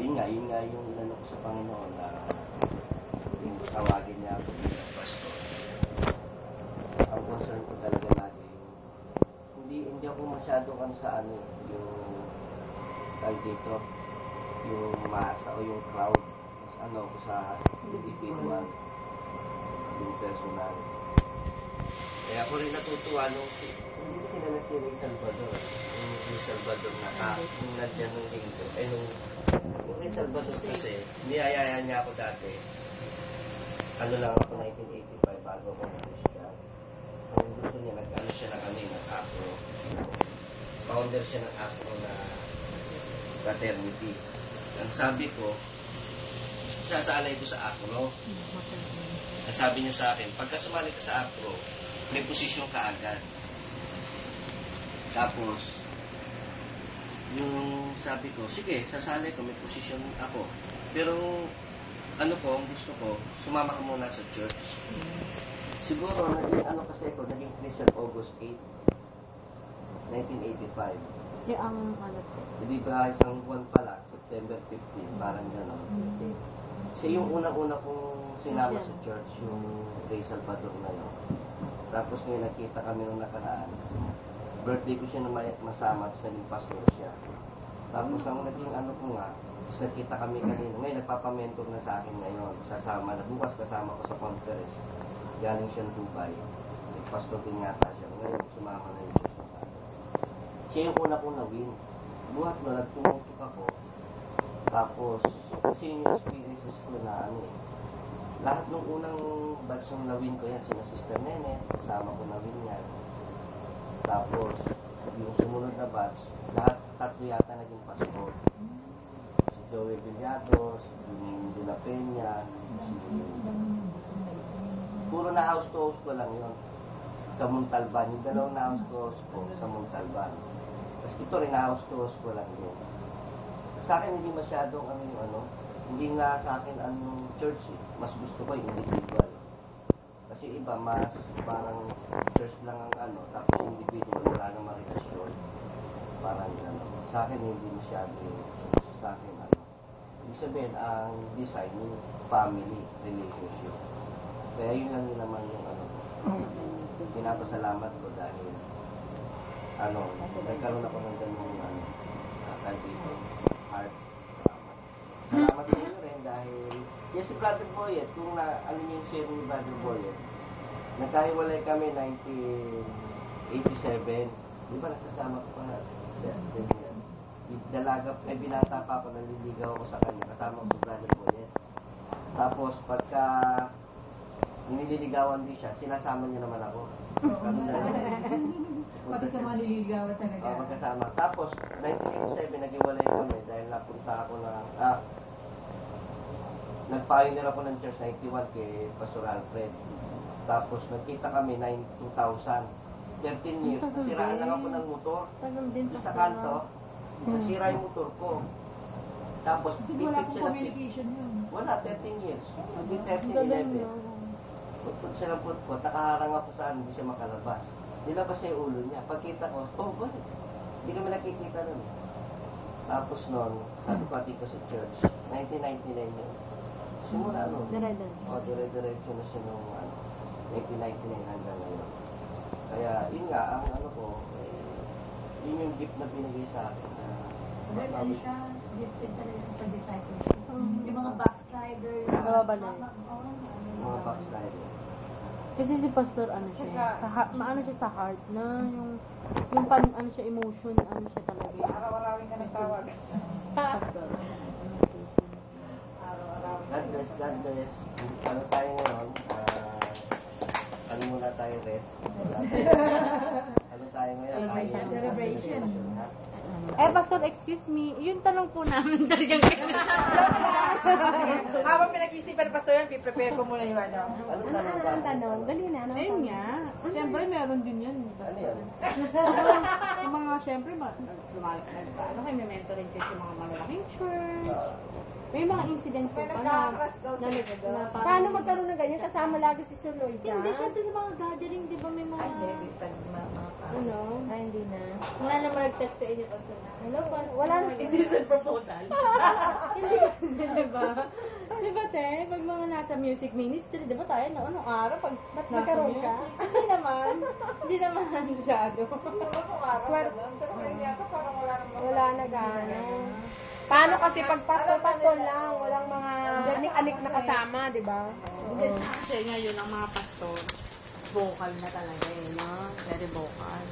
Yun nga yung inano ko sa Panginoon na yung tawagin niya ako bilang pastor. Ang concern ko talaga lagi yung hindi ako masyado sa ano yung dito yung masa o yung crowd mas ano ko sa individual yung personal. Kaya ako rin natutuwa nung hindi kilala si Ray Salvador. Yung Ray Salvador na yung nandiyan nung linggo. Yung Ray Salvador kasi, niyayaya niya ako dati. Ano lang ako, 1985, bago ako na-Christian. Ang gusto niya, nag-ano siya ng nag-acro. Founder siya ng acro na fraternity. Ang sabi ko, sasalay ko sa acro. Ang sabi niya sa akin, pagka sumali ka sa acro, may posisyon ka agad. Tapos, yung sabi ko, sige, sasali ko, may posisyon ako. Pero, ano ko, gusto ko, sumama ka muna sa church. Siguro, naging Christian August 8, 1985. Ang ano po? Hindi ba isang buwan pala, September 15, parang gano'n. Siya yung unang-una kong sinama sa church, yung Ray Salvador na yun. Tapos ngayon nakita kami nung nakaraan. Birthday ko siya na masama at naging pastor siya. Tapos ang naging ano ko nga, nakita kami kanina. Ngayon nagpapamentor na sa akin ngayon. Sasama na. Bukas kasama ko sa conference. Galing siya ng Dubai. Pastor din yata siya. Ngayon sumama na yun siya sa akin. Siya yung una kong na-win. Buhat mo, nagtumutok ako. Tapos, kasi yung experiences ko na lahat ng unang batch ng na-win ko yan, sina Sister Nene, kasama ko na-win yan. Tapos, yung sumunod na batch, lahat tatlo yata naging pastor. Si Joey Villados, yung De La Peña, puro na house to house ko lang yun. Sa Montalban, yung dalawang na house to house ko sa Montalban. Tapos ito rin na house to house ko lang yun. Sa akin, hindi masyadong hindi nga sa akin church mas gusto ko yung individual. Kasi iba, mas parang church lang ang tapos yung individual, wala namang relasyon. Parang sa akin hindi masyado sa akin Ibig sabihin, ang design yung family relationship. Kaya yun lang naman yung pinapasalamat ko dahil nagkaroon ako ng ganung dito, heart. Salamat sa inyo rin dahil si Brother Boyet, kung yung share ni Brother Boyet, nagkahiwalay kami 1987. Di ba nasasama ko pa dalaga, binata pa ako, naliligaw ako sa kanya, kasama ko si Brother Boyet. Tapos pagka nililigawan din siya, sinasama niya naman ako. Pati sa maliligawan talaga. Magkasama. Tapos, 1987, nag-iwalay kami dahil napunta ako nag-pioneer ako ng church 91 kay Pastor Alfred. Tapos, nagkita kami 2000. 13 years. Nasiraan lang ako ng motor. Sa kanto, nasira yung motor ko. Tapos, wala akong communication yun. Wala, 13 years. Hindi 13, 11. Pagpunta siya ng ko, nakaharang ako saan, hindi siya makalabas. Nilabas siya yung ulo niya. Pagkita ko, bakit? Hindi kami nakikita nun. Tapos nun, sabi ko ko sa church, 1999 yun. Simula nun. Dire-diretso na siya nung 1999 hanggang ngayon. Kaya, yun nga, ang yun yung gift na binigay sa akin. Ano siya, gifted talaga sa discipleship. Yung mga backslider. Mga backslider. Kasi si Pastor, maano siya sa heart na yung siya, emotion, siya talaga. Araw-arawin ka nagtawag. God bless. Ano tayo ngayon? Muna tayo rest. Ano tayo ngayon? Celebration. Pastor, excuse me, yung tanong po namin talagang habang pinag-isipan ng pastor yan, prepare ko muna yung Ang tanong, dali na. Ayun nga. Siyempre, meron din yan. Ano yan? Yung mga, siyempre, lumalik na ba? May mentoring din yung mga malalaking church. May mga incident po pa na paano magkaroon ng ganyan? Kasama lagi si Sir Lloyd. Hindi, syempre sa mga gathering, di ba may mga... Hindi na. Wala naman nag-text sa inyo, Pastor. Hello, Pastor. Wala na. Indecent proposal. Hindi Diba? Diba, te? Pag mga nasa music ministry, diba tayo noong araw, pag nasa nagkaroon ka? music, hindi naman. Hindi naman masyado. Swerte. Wala na gano'n. Paano kasi pag pasto lang, walang mga anik-anik na kasama, di ba? Kasi ngayon ang mga pastor, vocal na talaga eh, no? Very vocal.